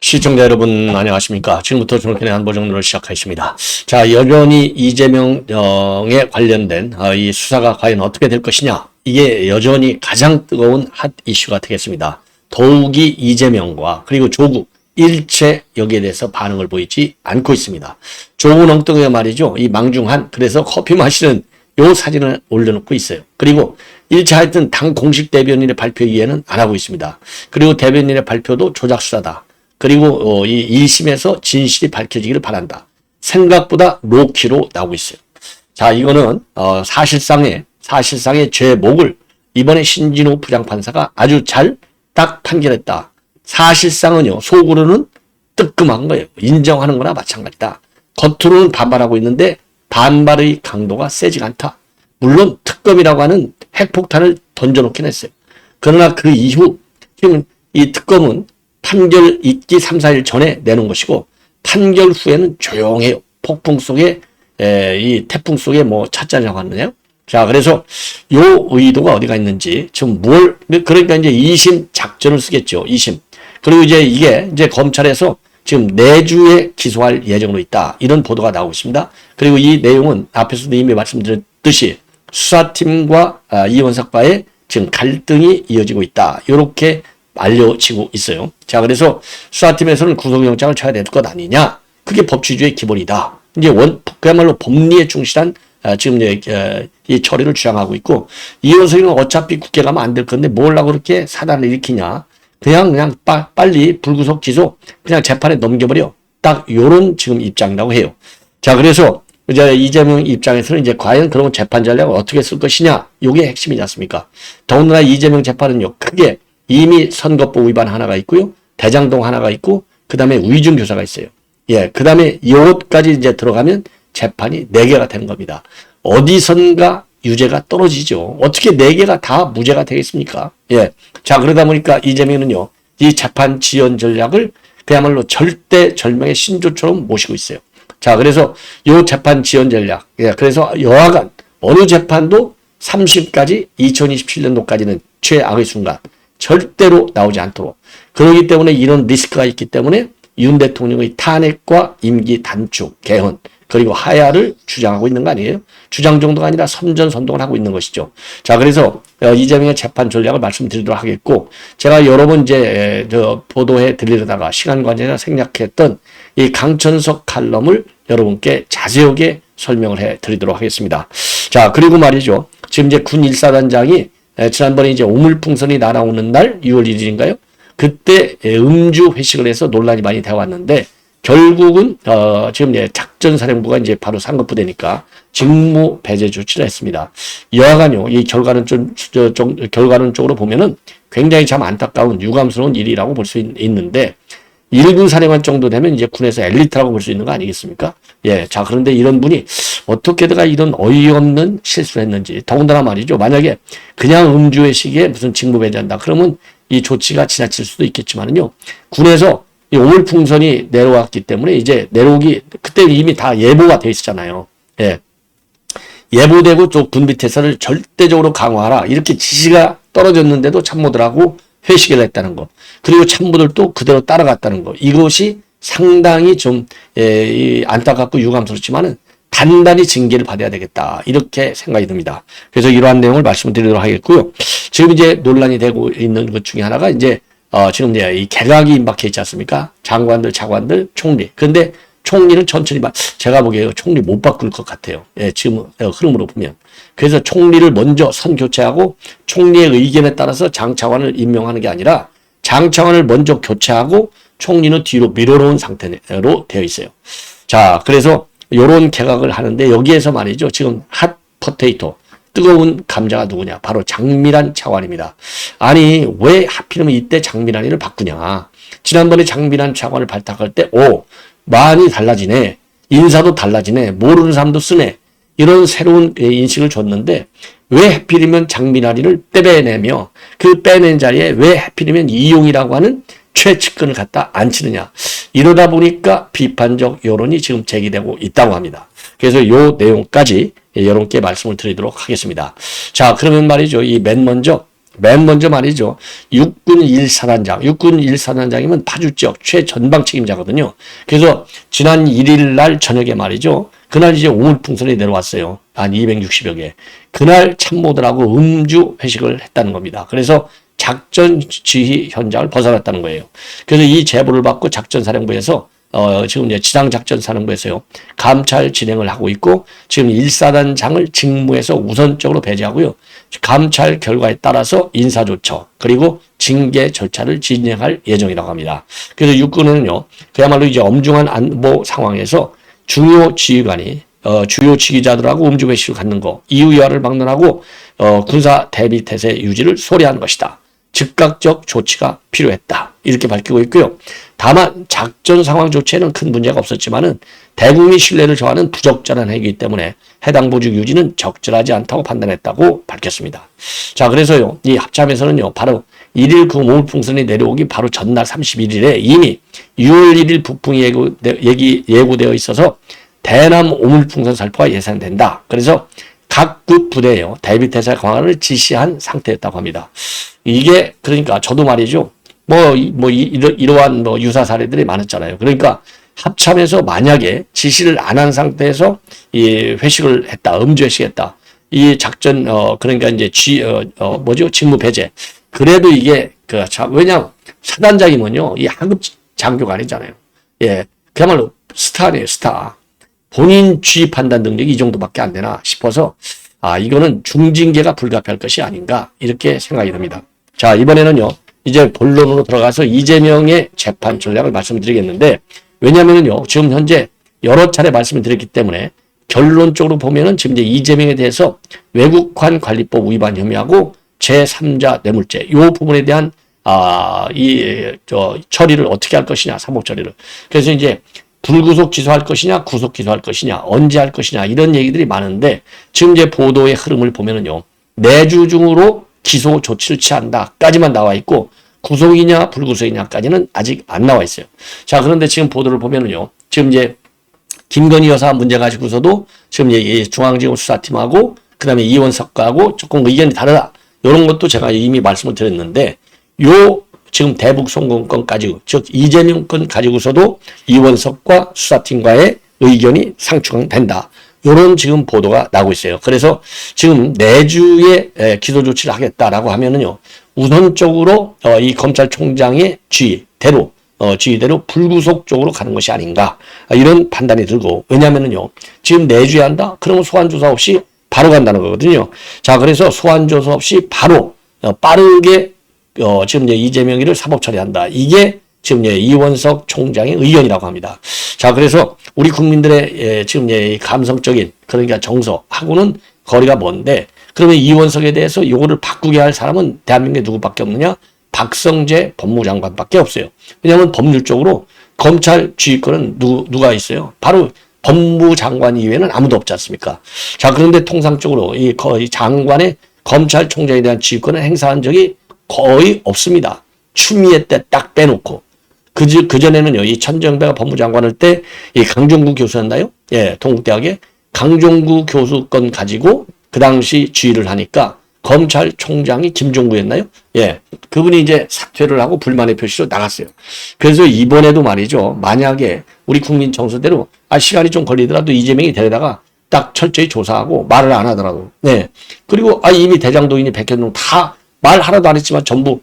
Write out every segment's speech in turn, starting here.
시청자 여러분 안녕하십니까. 지금부터 존슨의 안보정론을 시작하겠습니다. 자, 여전히 이재명에 관련된 이 수사가 과연 어떻게 될 것이냐, 이게 여전히 가장 뜨거운 핫 이슈가 되겠습니다. 더욱이 이재명과 그리고 조국 일체 여기에 대해서 반응을 보이지 않고 있습니다. 조국 엉뚱이가 말이죠, 이 망중한, 그래서 커피 마시는 요 사진을 올려놓고 있어요. 그리고 일체 하여튼 당 공식 대변인의 발표 이해는 안 하고 있습니다. 그리고 대변인의 발표도 조작 수사다. 그리고 이 1심에서 진실이 밝혀지기를 바란다. 생각보다 로키로 나오고 있어요. 자, 이거는 사실상의 제목을 이번에 신진호 부장판사가 아주 잘 딱 판결했다. 사실상은요, 속으로는 뜨끔한 거예요. 인정하는 거나 마찬가지다. 겉으로는 반발하고 있는데 반발의 강도가 세지가 않다. 물론 특검이라고 하는 핵폭탄을 던져놓긴 했어요. 그러나 그 이후 지금 이 특검은 판결 있기 3, 4일 전에 내놓은 것이고, 판결 후에는 조용해요. 폭풍 속에 이 태풍 속에 뭐 찻잔이라고 하느냐요. 자, 그래서 요 의도가 어디가 있는지 지금 그러니까 이제 2심 작전을 쓰겠죠. 2심. 그리고 이제 이게 이제 검찰에서 지금 내주에 기소할 예정으로 있다. 이런 보도가 나오고 있습니다. 그리고 이 내용은 앞에서도 이미 말씀드렸듯이 수사팀과 이원석과의 지금 갈등이 이어지고 있다. 이렇게 알려지고 있어요. 자, 그래서 수사팀에서는 구속영장을 쳐야 될 것 아니냐. 그게 법치주의의 기본이다. 이제 그야말로 법리에 충실한 지금 이 처리를 주장하고 있고, 이원석이는 어차피 국회 가면 안 될 건데 뭘 하고 그렇게 사단을 일으키냐. 그냥 빨리 불구속 기소, 그냥 재판에 넘겨버려. 딱 요런 지금 입장이라고 해요. 자, 그래서 이제 이재명 입장에서는 이제 과연 그런 재판 전략을 어떻게 쓸 것이냐. 요게 핵심이지 않습니까? 더군다나 이재명 재판은요, 크게 이미 선거법 위반 하나가 있고요, 대장동 하나가 있고, 그 다음에 위증교사가 있어요. 예, 그 다음에 요것까지 이제 들어가면 재판이 4개가 되는 겁니다. 어디선가 유죄가 떨어지죠. 어떻게 4개가 다 무죄가 되겠습니까? 예. 자, 그러다 보니까 이재명은요, 이 재판 지연 전략을 그야말로 절대절명의 신조처럼 모시고 있어요. 자, 그래서 요 재판 지연 전략. 예, 그래서 여하간 어느 재판도 3심까지 2027년도까지는 최악의 순간 절대로 나오지 않도록. 그렇기 때문에 이런 리스크가 있기 때문에 윤 대통령의 탄핵과 임기 단축, 개헌, 그리고 하야를 주장하고 있는 거 아니에요? 주장 정도가 아니라 선전선동을 하고 있는 것이죠. 자, 그래서 이재명의 재판 전략을 말씀드리도록 하겠고, 제가 여러 번 이제 보도해 드리려다가 시간 관계나 생략했던 이 강천석 칼럼을 여러분께 자세하게 설명을 해 드리도록 하겠습니다. 자, 그리고 말이죠. 지금 이제 군 1사단장이 지난번에 이제 오물풍선이 날아오는 날 6월 1일인가요? 그때 음주 회식을 해서 논란이 많이 되어 왔는데, 결국은 지금 이제 작전사령부가 이제 바로 상급부대니까 직무 배제 조치를 했습니다. 여하간요, 이 결과는 결과론 쪽으로 보면은 굉장히 참 안타까운 유감스러운 일이라고 볼 수 있는데, 1군 사령관 정도 되면 이제 군에서 엘리트라고 볼 수 있는 거 아니겠습니까? 예, 자, 그런데 이런 분이 어떻게다가 이런 어이없는 실수를 했는지, 더군다나 말이죠, 만약에 그냥 음주의 시기에 무슨 직무 배제한다 그러면 이 조치가 지나칠 수도 있겠지만은요, 군에서 이 오물풍선이 내려왔기 때문에 이제 내려오기, 그때 이미 다 예보가 돼 있었잖아요. 예. 예보되고 또 군 밑에서를 절대적으로 강화하라. 이렇게 지시가 떨어졌는데도 참모들하고 회식을 했다는 거. 그리고 참모들도 그대로 따라갔다는 거. 이것이 상당히 좀, 안타깝고 유감스럽지만은 단단히 징계를 받아야 되겠다. 이렇게 생각이 듭니다. 그래서 이러한 내용을 말씀드리도록 하겠고요. 지금 이제 논란이 되고 있는 것 중에 하나가 이제 지금 이제 이 개각이 임박해 있지 않습니까? 장관들, 차관들, 총리. 근데 총리는 천천히 제가 보기에 총리 못 바꿀 것 같아요. 예, 지금 흐름으로 보면. 그래서 총리를 먼저 선 교체하고 총리의 의견에 따라서 장 차관을 임명하는 게 아니라 장 차관을 먼저 교체하고 총리는 뒤로 밀어놓은 상태로 되어 있어요. 자, 그래서 요런 개각을 하는데 여기에서 말이죠. 지금 핫 포테이토. 뜨거운 감자가 누구냐? 바로 장미란 차관입니다. 아니, 왜 하필이면 이때 장미란이를 바꾸냐? 지난번에 장미란 차관을 발탁할 때, 많이 달라지네. 인사도 달라지네. 모르는 사람도 쓰네. 이런 새로운 인식을 줬는데, 왜 하필이면 장미란이를 빼내며, 그 빼낸 자리에 왜 하필이면 이용이라고 하는 최측근을 갖다 앉히느냐? 이러다 보니까 비판적 여론이 지금 제기되고 있다고 합니다. 그래서 요 내용까지 여러분께 말씀을 드리도록 하겠습니다. 자, 그러면 말이죠. 이 맨 먼저 맨 먼저 말이죠. 육군 1사단장. 육군 1사단장이면 파주 지역 최전방 책임자거든요. 그래서 지난 1일 날 저녁에 말이죠. 그날 이제 오물풍선이 내려왔어요. 한 260여 개. 그날 참모들하고 음주 회식을 했다는 겁니다. 그래서 작전 지휘 현장을 벗어났다는 거예요. 그래서 이 제보를 받고 작전사령부에서 지금 이제 지상작전사령부에서요, 감찰 진행을 하고 있고, 지금 1사단장을 직무에서 우선적으로 배제하고요, 감찰 결과에 따라서 인사조처, 그리고 징계 절차를 진행할 예정이라고 합니다. 그래서 육군은요, 그야말로 이제 엄중한 안보 상황에서 중요 지휘관이, 주요 지휘자들하고 음주 회식을 갖는 거, 이유야를 막론하고, 군사 대비 태세 유지를 소리한 것이다. 즉각적 조치가 필요했다. 이렇게 밝히고 있고요. 다만 작전 상황 조치에는 큰 문제가 없었지만은 대국민 신뢰를 저하는 부적절한 행위이기 때문에 해당 보직 유지는 적절하지 않다고 판단했다고 밝혔습니다. 자, 그래서요, 이 합참에서는요, 바로 1일 그 오물풍선이 내려오기 바로 전날 31일에 이미 6월 1일 북풍이 예고되어 있어서 대남 오물풍선 살포가 예상된다. 그래서 각급 부대에요, 대비태세 강화를 지시한 상태였다고 합니다. 이게 그러니까 저도 말이죠. 이러한 유사 사례들이 많았잖아요. 그러니까 합참에서 만약에 지시를 안 한 상태에서 이 회식을 했다, 음주 회식했다. 이 작전 그러니까 이제 직무 배제. 그래도 이게 왜냐면 사단장이면요, 이 하급 장교가 아니잖아요. 예, 그야말로 스타네요, 스타. 본인 지휘 판단 능력이 이 정도밖에 안 되나 싶어서 이거는 중징계가 불가피할 것이 아닌가 이렇게 생각이 듭니다. 자, 이번에는요, 이제 본론으로 들어가서 이재명의 재판 전략을 말씀드리겠는데, 왜냐면은요, 지금 현재 여러 차례 말씀을 드렸기 때문에 결론적으로 보면은 지금 이제 이재명에 대해서 외국환 관리법 위반 혐의하고 제3자 뇌물죄, 이 부분에 대한 처리를 어떻게 할 것이냐, 사법 처리를. 그래서 이제 불구속 기소할 것이냐, 구속 기소할 것이냐, 언제 할 것이냐, 이런 얘기들이 많은데, 지금 이제 보도의 흐름을 보면은요, 내주 중으로 기소 조치를 취한다까지만 나와 있고, 구속이냐, 불구속이냐까지는 아직 안 나와 있어요. 자, 그런데 지금 보도를 보면은요, 지금 이제 김건희 여사 문제 가지고서도 지금 이제 중앙지검 수사팀하고, 그 다음에 이원석하고 조금 의견이 다르다. 이런 것도 제가 이미 말씀을 드렸는데, 지금 대북 송금건 가지고, 즉 이재명 건 가지고서도 이원석과 수사팀과의 의견이 상충된다. 이런 지금 보도가 나오고 있어요. 그래서 지금 내주에 기소 조치를 하겠다라고 하면은요, 우선적으로 이 검찰총장의 지휘대로 불구속 쪽으로 가는 것이 아닌가, 이런 판단이 들고, 왜냐면은요, 지금 내주에 한다? 그러면 소환조사 없이 바로 간다는 거거든요. 자, 그래서 소환조사 없이 바로 빠르게 지금 이제 이재명이를 사법 처리한다. 이게 지금 이제 이원석 총장의 의견이라고 합니다. 자, 그래서 우리 국민들의 지금 이제 감성적인, 그러니까 정서하고는 거리가 먼데, 그러면 이원석에 대해서 이거를 바꾸게 할 사람은 대한민국에 누구밖에 없느냐? 박성재 법무장관밖에 없어요. 왜냐하면 법률적으로 검찰 지휘권은 누가 있어요? 바로 법무장관 이외에는 아무도 없지 않습니까? 자, 그런데 통상적으로 이 장관의 검찰총장에 대한 지휘권을 행사한 적이 거의 없습니다. 추미애 때 딱 빼놓고. 그전에는요, 이 천정배가 법무장관을 때, 이 강종구 교수였나요? 예, 동국대학에 강종구 교수건 가지고 그 당시 지휘를 하니까 검찰총장이 김종구였나요? 예, 그분이 이제 사퇴를 하고 불만의 표시로 나갔어요. 그래서 이번에도 말이죠, 만약에 우리 국민 정서대로 시간이 좀 걸리더라도 이재명이 데려다가 딱 철저히 조사하고 말을 안 하더라도, 네. 그리고 이미 대장동이니 백현동 다 말 하나도 안 했지만 전부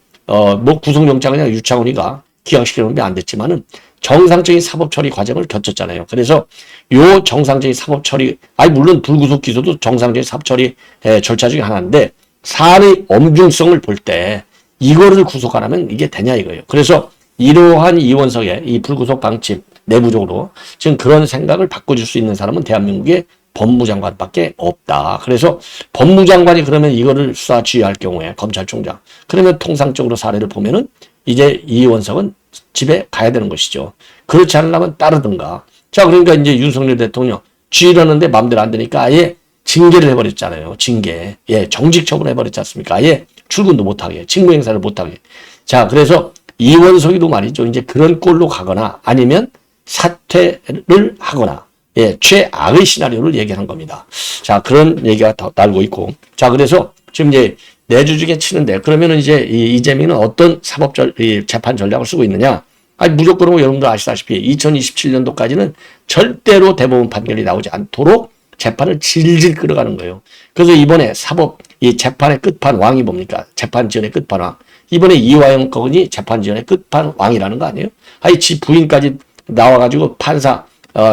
구속영장을 그냥 유창훈이가 기각시키는 게 안 됐지만은 정상적인 사법 처리 과정을 거쳤잖아요. 그래서 요 정상적인 사법 처리, 물론 불구속 기소도 정상적인 사법 처리 절차 중에 하나인데, 사안의 엄중성을 볼 때 이거를 구속 안 하면 이게 되냐 이거예요. 그래서 이러한 이원석의 이 불구속 방침 내부적으로 지금 그런 생각을 바꿔줄 수 있는 사람은 대한민국의 법무장관밖에 없다. 그래서 법무장관이 그러면 이거를 수사 지휘할 경우에 검찰총장, 그러면 통상적으로 사례를 보면은 이제 이원석은 집에 가야 되는 것이죠. 그렇지 않으려면 따르든가. 자, 그러니까 이제 윤석열 대통령 지휘를 하는데 마음대로 안 되니까 아예 징계를 해버렸잖아요. 징계. 예, 정직 처분해버렸지 않습니까? 아예 출근도 못하게, 직무 행사를 못하게. 자, 그래서 이원석이도 말이죠, 이제 그런 꼴로 가거나 아니면 사퇴를 하거나, 예, 최악의 시나리오를 얘기하는 겁니다. 자, 그런 얘기가 더 날고 있고. 자, 그래서 지금 이제 내주주게 치는데 그러면은 이제 이재명은 어떤 재판 전략을 쓰고 있느냐? 아니 무조건 여러분들 아시다시피 2027년도까지는 절대로 대법원 판결이 나오지 않도록 재판을 질질 끌어가는 거예요. 그래서 이번에 이 재판의 끝판왕이 뭡니까? 재판 지연의 끝판왕. 이번에 이화영 건이 재판 지연의 끝판왕이라는 거 아니에요? 아니 지 부인까지 나와가지고 판사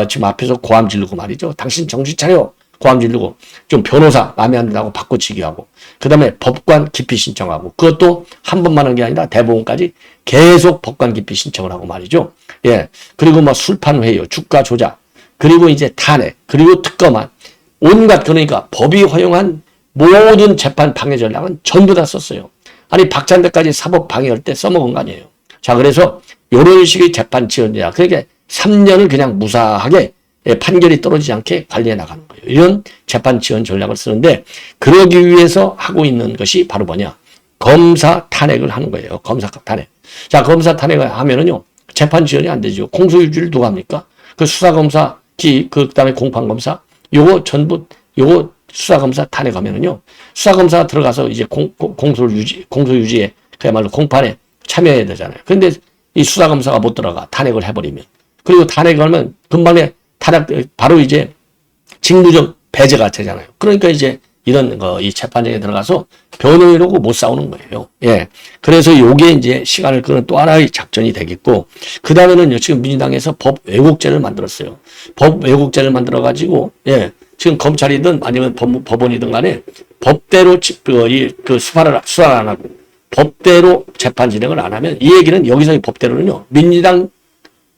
지금 앞에서 고함 지르고 말이죠. 당신 정신 차려. 고함 지르고 좀 변호사 마음에 안 든다고 바꿔치기 하고 그다음에 법관 기피 신청하고 그것도 한 번만 한 게 아니라 대법원까지 계속 법관 기피 신청을 하고 말이죠. 예. 그리고 뭐 술판 회유, 주가 조작, 그리고 이제 탄핵, 그리고 특검안 온갖 그러니까 법이 허용한 모든 재판 방해 전략은 전부 다 썼어요. 아니 박찬대까지 사법 방해할 때 써먹은 거 아니에요. 자 그래서 이런 식의 재판 지연이야. 그러니까 3년을 그냥 무사하게 판결이 떨어지지 않게 관리해 나가는 거예요. 이런 재판 지연 전략을 쓰는데 그러기 위해서 하고 있는 것이 바로 뭐냐? 검사 탄핵을 하는 거예요. 검사 탄핵. 자, 검사 탄핵을 하면은요. 재판 지연이 안 되죠. 공소유지를 누가 합니까? 그 수사검사, 그다음에 공판검사 요거 전부 요거 수사검사 탄핵하면은요. 수사검사가 들어가서 이제 공소유지에 그야말로 공판에 참여해야 되잖아요. 근데 이 수사검사가 못 들어가 탄핵을 해버리면 그리고 탄핵을 하면 금방에 바로 이제 직무적 배제가 되잖아요. 그러니까 이제 이런 이 재판장에 들어가서 변호인하고 못 싸우는 거예요. 예. 그래서 요게 이제 시간을 끄는 또 하나의 작전이 되겠고, 그 다음에는 지금 민주당에서 법 왜곡죄를 만들었어요. 법 왜곡죄를 만들어가지고, 예. 지금 검찰이든 아니면 법원이든 간에 법대로 수사를 안 하고 법대로 재판 진행을 안 하면 이 얘기는 여기서의 법대로는요. 민주당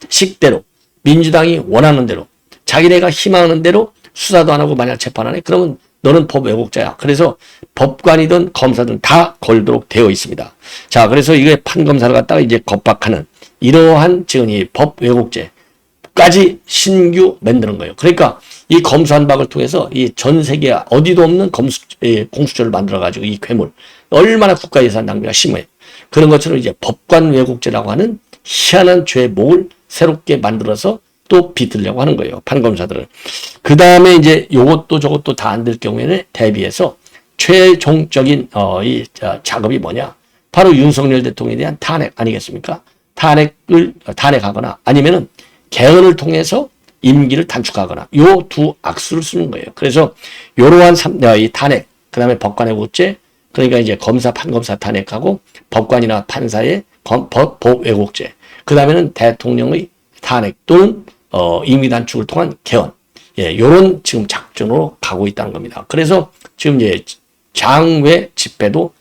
식대로 민주당이 원하는 대로 자기네가 희망하는 대로 수사도 안 하고 만약 재판 안 해 그러면 너는 법 왜곡자야. 그래서 법관이든 검사든 다 걸도록 되어 있습니다. 자, 그래서 이게 판검사를 갖다가 이제 겁박하는 이러한 지금 이 법 왜곡죄까지 신규 만드는 거예요. 그러니까 이 검수한박을 통해서 이 전 세계 어디도 없는 공수처를 만들어가지고 이 괴물 얼마나 국가 예산 낭비가 심해요. 그런 것처럼 이제 법관 왜곡죄라고 하는 희한한 죄목을 새롭게 만들어서 또 비틀려고 하는 거예요. 판검사들은. 그 다음에 이제 요것도 저것도 다 안 될 경우에는 대비해서 최종적인 이 작업이 뭐냐? 바로 윤석열 대통령에 대한 탄핵 아니겠습니까? 탄핵하거나 아니면은 개헌을 통해서 임기를 단축하거나 요 두 악수를 쓰는 거예요. 그래서 요러한 이 탄핵, 그 다음에 법관 왜곡죄, 그러니까 이제 검사, 판검사 탄핵하고 법관이나 판사의 법 왜곡죄, 그 다음에는 대통령의 탄핵 또는 임기 단축을 통한 개헌, 예, 요런 지금 작전으로 가고 있다는 겁니다. 그래서 지금 이제 장외 집회도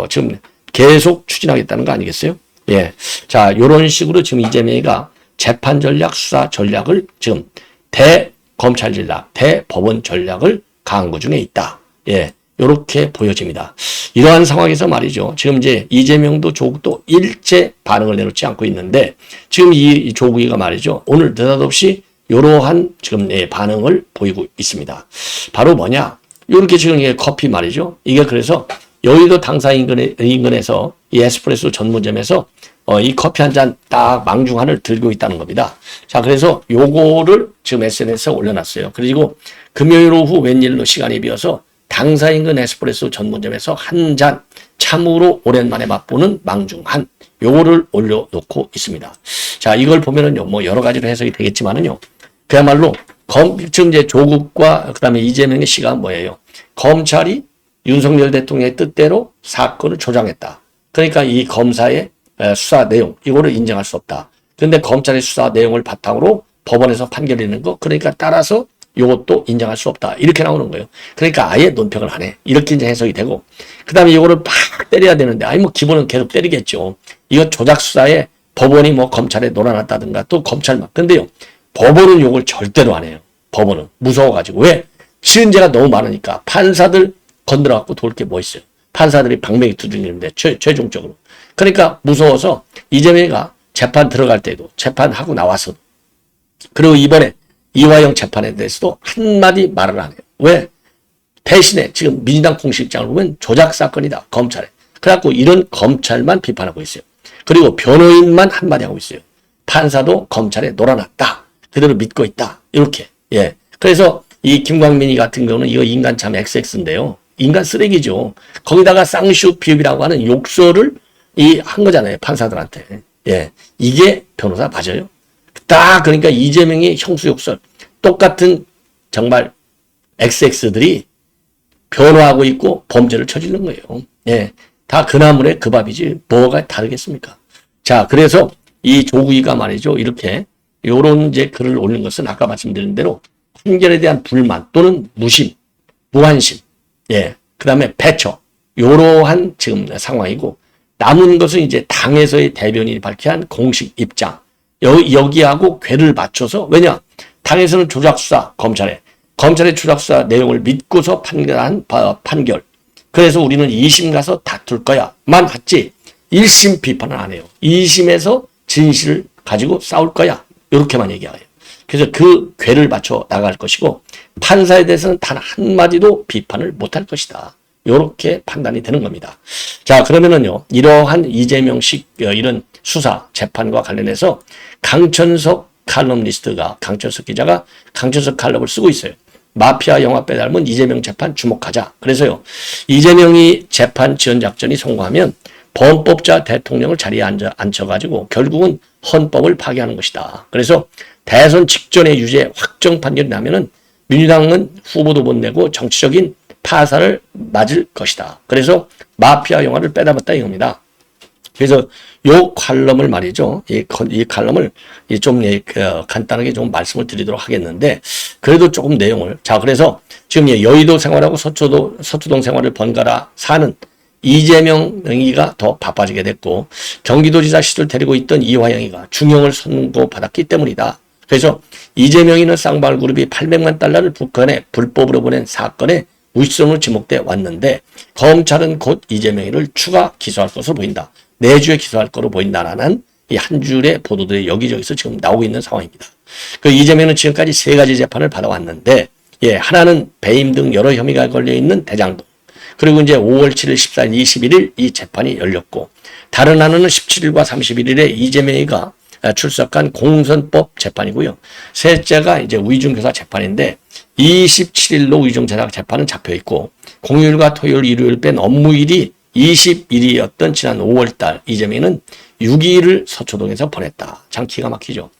지금 계속 추진하겠다는 거 아니겠어요? 예, 자, 요런 식으로 지금 이재명이가 재판 전략, 수사 전략을 지금 대검찰 전략, 대법원 전략을 강구 중에 있다. 예, 요렇게 보여집니다. 이러한 상황에서 말이죠. 지금 이제 이재명도 조국도 일제 반응을 내놓지 않고 있는데 지금 이 조국이가 말이죠. 오늘 느닷없이 이러한 지금 반응을 보이고 있습니다. 바로 뭐냐? 이렇게 지금 커피 말이죠. 이게 그래서 여의도 당사 인근에서 이 에스프레소 전문점에서 이 커피 한 잔 딱 망중한을 들고 있다는 겁니다. 자, 그래서 요거를 지금 SNS에 올려놨어요. 그리고 금요일 오후 웬일로 시간이 비어서 당사 인근 에스프레소 전문점에서 한 잔 참으로 오랜만에 맛보는 망중한 요거를 올려놓고 있습니다. 자, 이걸 보면은요, 뭐 여러 가지로 해석이 되겠지만은요, 그야말로 지금 이제 조국과 그다음에 이재명의 시가 뭐예요? 검찰이 윤석열 대통령의 뜻대로 사건을 조장했다. 그러니까 이 검사의 수사 내용 이거를 인정할 수 없다. 그런데 검찰의 수사 내용을 바탕으로 법원에서 판결 내는 거 그러니까 따라서 이것도 인정할 수 없다. 이렇게 나오는 거예요. 그러니까 아예 논평을 안 해. 이렇게 이제 해석이 되고 그 다음에 이거를 팍 때려야 되는데 아니 뭐 기본은 계속 때리겠죠. 이거 조작 수사에 법원이 뭐 검찰에 놀아놨다든가 또 검찰만. 근데요. 법원은 이걸 절대로 안 해요. 법원은 무서워가지고. 왜? 지은 죄가 너무 많으니까 판사들 건드려갖고 돌 게 뭐 있어요. 판사들이 방맹이 두드리는데 최종적으로. 그러니까 무서워서 이재명이가 재판 들어갈 때도 재판하고 나와서 그리고 이번에 이화영 재판에 대해서도 한마디 말을 안 해요. 왜? 대신에 지금 민주당 공식장을 보면 조작 사건이다. 검찰에. 그래갖고 이런 검찰만 비판하고 있어요. 그리고 변호인만 한마디 하고 있어요. 판사도 검찰에 놀아놨다. 그대로 믿고 있다. 이렇게. 예. 그래서 이 김광민이 같은 경우는 이거 인간참 XX인데요. 인간 쓰레기죠. 거기다가 쌍시옷 비읍이라고 하는 욕설을 한 거잖아요. 판사들한테. 예. 이게 변호사 맞아요? 그러니까 이재명의 형수 욕설. 똑같은 정말 XX들이 변호하고 있고 범죄를 저지른 거예요. 예. 다 그 나물에 그 밥이지 뭐가 다르겠습니까? 자, 그래서 이 조국이가 말이죠. 이렇게 요런 이제 글을 올린 것은 아까 말씀드린 대로 판결에 대한 불만 또는 무심, 무관심, 예. 그 다음에 배척. 요러한 지금 상황이고 남은 것은 이제 당에서의 대변인이 밝힌 공식 입장. 여기하고 궤를 맞춰서 왜냐? 당에서는 조작수사, 검찰의 조작수사 내용을 믿고서 판결한 판결. 그래서 우리는 2심 가서 다툴 거야만 했지 1심 비판은 안 해요. 2심에서 진실을 가지고 싸울 거야. 이렇게만 얘기해요. 그래서 그 궤를 맞춰 나갈 것이고 판사에 대해서는 단 한마디도 비판을 못할 것이다. 이렇게 판단이 되는 겁니다. 자, 그러면은요, 이러한 이재명식 이런 수사 재판과 관련해서 강천석 기자가 강천석 칼럼을 쓰고 있어요. 마피아 영화 빼닮은 이재명 재판 주목하자. 그래서요, 이재명이 재판 지원 작전이 성공하면 범법자 대통령을 자리에 앉혀가지고 결국은 헌법을 파괴하는 것이다. 그래서 대선 직전에 유죄 확정 판결이 나면은 민주당은 후보도 못 내고 정치적인 파산을 맞을 것이다. 그래서 마피아 영화를 빼닮았다 이겁니다. 그래서 요 칼럼을 말이죠. 이 칼럼을 좀 간단하게 좀 말씀을 드리도록 하겠는데 그래도 조금 내용을 자 그래서 지금 여의도 생활하고 서초동 생활을 번갈아 사는 이재명 명의가 더 바빠지게 됐고 경기도지사 시절 데리고 있던 이화영이가 중형을 선고받았기 때문이다. 그래서 이재명이는 쌍방울그룹이 800만 달러를 북한에 불법으로 보낸 사건에 무시성으로 지목돼 왔는데 검찰은 곧 이재명이를 추가 기소할 것으로 보인다. 내주에 기소할 것으로 보인다라는 이 한 줄의 보도들이 여기저기서 지금 나오고 있는 상황입니다. 그 이재명은 지금까지 3가지 재판을 받아왔는데 하나는 배임 등 여러 혐의가 걸려있는 대장동 그리고 이제 5월 7일, 14일, 21일 이 재판이 열렸고 다른 하나는 17일과 31일에 이재명이가 출석한 공선법 재판이고요. 셋째가 이제 위중교사 재판인데 27일로 위중교사 재판은 잡혀있고 공휴일과 토요일, 일요일 뺀 업무일이 20일이었던 지난 5월달 이재명은 6일을 서초동에서 보냈다. 참 기가 막히죠.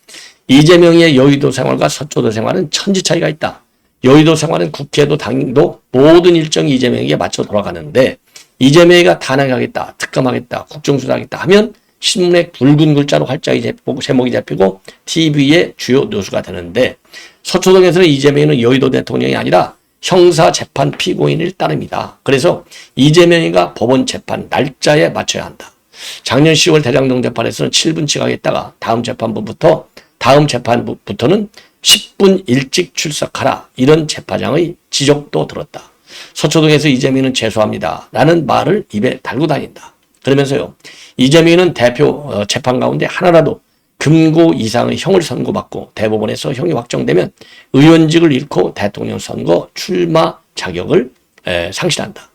이재명의 여의도 생활과 서초도 생활은 천지 차이가 있다. 여의도 생활은 국회도 당도 모든 일정이 이재명에게 맞춰 돌아가는데 이재명이가 탄핵하겠다, 특검하겠다, 국정수사하겠다 하면 신문에 붉은 글자로 활짝이 제목이 잡히고 TV의 주요 뉴스가 되는데 서초동에서는 이재명은 여의도 대통령이 아니라 형사재판 피고인일 따름이다. 그래서 이재명이가 법원 재판 날짜에 맞춰야 한다. 작년 10월 대장동 재판에서는 7분 지각했다가 다음 재판부터는 10분 일찍 출석하라. 이런 재판장의 지적도 들었다. 서초동에서 이재명은 죄송합니다. 라는 말을 입에 달고 다닌다. 그러면서요. 이재명은 대표 재판 가운데 하나라도 금고 이상의 형을 선고받고 대법원에서 형이 확정되면 의원직을 잃고 대통령 선거 출마 자격을 상실한다.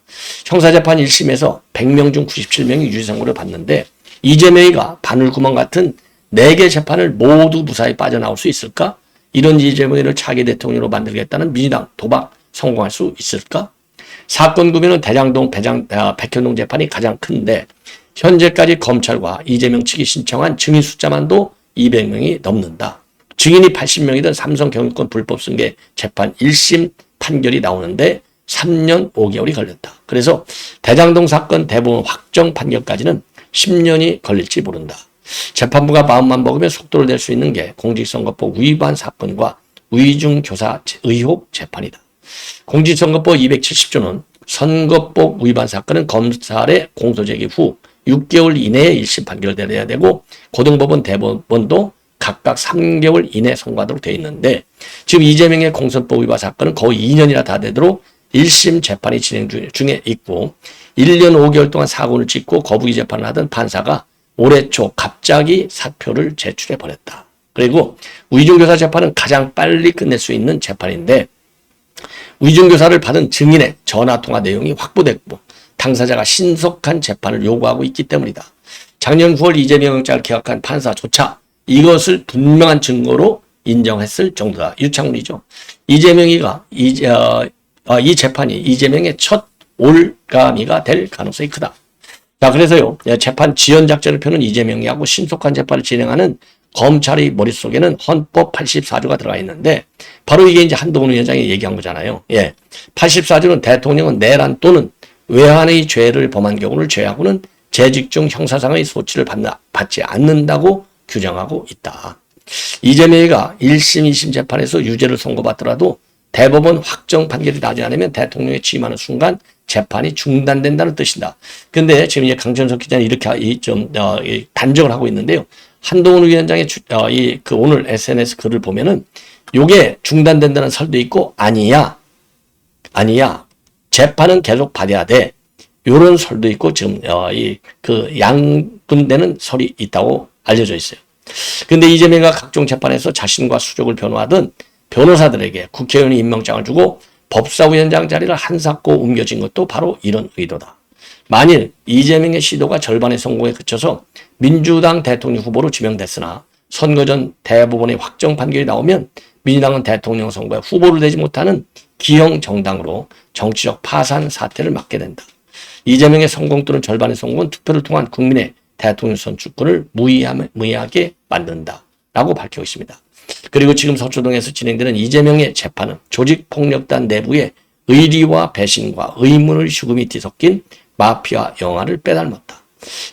형사재판 1심에서 100명 중 97명이 유죄 선고를 받는데 이재명이가 바늘구멍 같은 4개 재판을 모두 무사히 빠져나올 수 있을까? 이런 이재명을 차기 대통령으로 만들겠다는 민주당 도박 성공할 수 있을까? 사건 구매는 대장동, 백현동 재판이 가장 큰데 현재까지 검찰과 이재명 측이 신청한 증인 숫자만도 200명이 넘는다. 증인이 80명이던 삼성 경영권 불법 승계 재판 1심 판결이 나오는데 3년 5개월이 걸렸다. 그래서 대장동 사건 대법원 확정 판결까지는 10년이 걸릴지 모른다. 재판부가 마음만 먹으면 속도를 낼 수 있는 게 공직선거법 위반 사건과 위중교사 의혹 재판이다. 공직선거법 270조는 선거법 위반 사건은 검찰의 공소제기 후 6개월 이내에 1심 판결돼야 되고 고등법원 대법원도 각각 3개월 이내 선고하도록 되어 있는데 지금 이재명의 공선법 위반 사건은 거의 2년이나 다 되도록 1심 재판이 진행 중에 있고 1년 5개월 동안 사고를 찍고 거부기 재판을 하던 판사가 올해 초 갑자기 사표를 제출해 버렸다. 그리고 위중교사 재판은 가장 빨리 끝낼 수 있는 재판인데 위중교사를 받은 증인의 전화통화 내용이 확보됐고 당사자가 신속한 재판을 요구하고 있기 때문이다. 작년 9월 이재명 영장을 기각한 판사조차 이것을 분명한 증거로 인정했을 정도다. 유창훈이죠. 이재명이가 이 재판이 이재명의 첫 올가미가 될 가능성이 크다. 자, 그래서요, 재판 지연 작전을 펴는 이재명이 하고 신속한 재판을 진행하는 검찰의 머릿속에는 헌법 84조가 들어가 있는데, 바로 이게 이제 한동훈 위원장이 얘기한 거잖아요. 예. 84조는 대통령은 내란 또는 외환의 죄를 범한 경우를 제외하고는 재직 중 형사상의 소치를 받지 않는다고 규정하고 있다. 이재명이가 1심, 2심 재판에서 유죄를 선고받더라도 대법원 확정 판결이 나지 않으면 대통령에 취임하는 순간 재판이 중단된다는 뜻이다. 근데 지금 이제 강천석 기자는 이렇게 단정을 하고 있는데요. 한동훈 위원장의 오늘 SNS 글을 보면은 요게 중단된다는 설도 있고 아니야. 재판은 계속 받아야 돼. 요런 설도 있고 지금 양분되는 설이 있다고 알려져 있어요. 근데 이재명과 각종 재판에서 자신과 수족을 변호하던 변호사들에게 국회의원이 임명장을 주고 법사위원장 자리를 한사코 옮겨진 것도 바로 이런 의도다. 만일 이재명의 시도가 절반의 성공에 그쳐서 민주당 대통령 후보로 지명됐으나 선거 전 대법원의 확정 판결이 나오면 민주당은 대통령 선거에 후보를 내지 못하는 기형 정당으로 정치적 파산 사태를 맞게 된다. 이재명의 성공 또는 절반의 성공은 투표를 통한 국민의 대통령 선출권을 무의하게 만든다라고 밝히고 있습니다. 그리고 지금 서초동에서 진행되는 이재명의 재판은 조직폭력단 내부의 의리와 배신과 의문의 죽음이 뒤섞인 마피아 영화를 빼닮았다.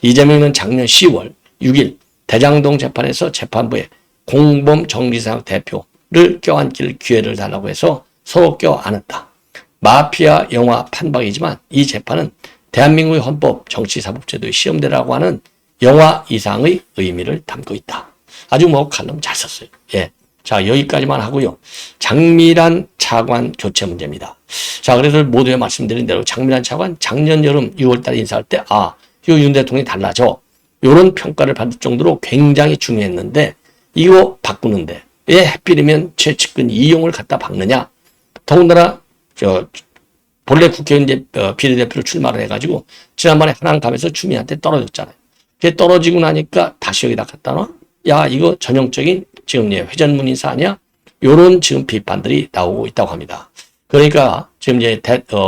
이재명은 작년 10월 6일 대장동 재판에서 재판부에 공범 정리상 대표를 껴안길 기회를 달라고 해서 서로 껴안았다. 마피아 영화 판박이지만 이 재판은 대한민국의 헌법 정치사법제도의 시험대라고 하는 영화 이상의 의미를 담고 있다. 아주 칼럼 잘 썼어요. 예. 자, 여기까지만 하고요. 장미란 차관 교체 문제입니다. 자, 그래서 모두에 말씀드린 대로 장미란 차관 작년 여름 6월달에 인사할 때, 윤 대통령이 달라져. 이런 평가를 받을 정도로 굉장히 중요했는데, 이거 바꾸는데, 왜 하필이면 최측근 이용을 갖다 박느냐? 더군다나, 본래 국회의원 비례대표로 출마를 해가지고, 지난번에 한강 가면서 주민한테 떨어졌잖아요. 그게 떨어지고 나니까 다시 여기다 갖다 놔? 야, 이거 전형적인 지금 회전문 인사 아니야? 요런 지금 비판들이 나오고 있다고 합니다. 그러니까 지금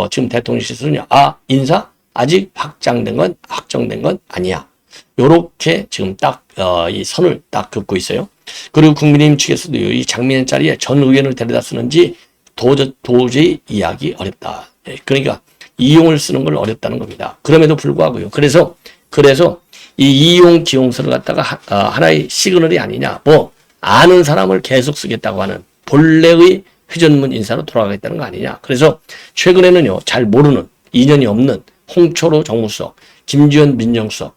지금 대통령실에서는 인사 아직 확정된 건 아니야. 요렇게 지금 이 선을 딱 긋고 있어요. 그리고 국민의힘 측에서도 이 장미연 자리에 전 의원을 데려다 쓰는지 도저히 이해하기 어렵다. 그러니까 이용을 쓰는 걸 어렵다는 겁니다. 그럼에도 불구하고요. 그래서 이 이용 기용서를 갖다가 하나의 시그널이 아니냐. 아는 사람을 계속 쓰겠다고 하는 본래의 회전문 인사로 돌아가겠다는 거 아니냐. 그래서 최근에는요. 잘 모르는, 인연이 없는 홍초로 정무수석, 김주현 민정수석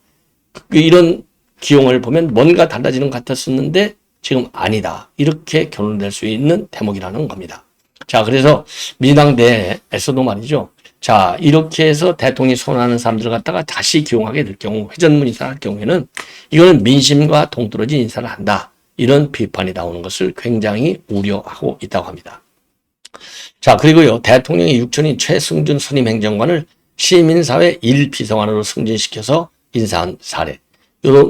이런 기용을 보면 뭔가 달라지는 것 같았었는데 지금 아니다. 이렇게 결론될 수 있는 대목이라는 겁니다. 자, 그래서 민주당 내에서도 말이죠. 자, 이렇게 해서 대통령이 선호하는 사람들을 갖다가 다시 기용하게 될 경우, 회전문 인사를 할 경우에는 이거는 민심과 동떨어진 인사를 한다. 이런 비판이 나오는 것을 굉장히 우려하고 있다고 합니다. 자, 그리고요, 대통령의 육촌인 최승준 선임 행정관을 시민사회 1비서관으로 승진시켜서 인사한 사례.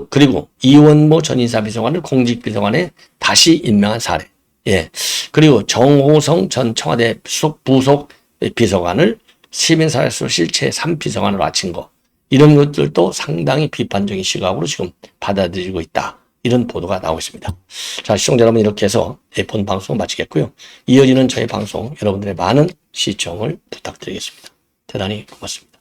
그리고 이원모 전 인사비서관을 공직비서관에 다시 임명한 사례. 예. 그리고 정호성 전 청와대 부속 비서관을 시민사회에서 실체 3비서관으로 아친 거. 이런 것들도 상당히 비판적인 시각으로 지금 받아들이고 있다. 이런 보도가 나오고 있습니다. 자, 시청자 여러분, 이렇게 해서 본 방송 마치겠고요. 이어지는 저희 방송 여러분들의 많은 시청을 부탁드리겠습니다. 대단히 고맙습니다.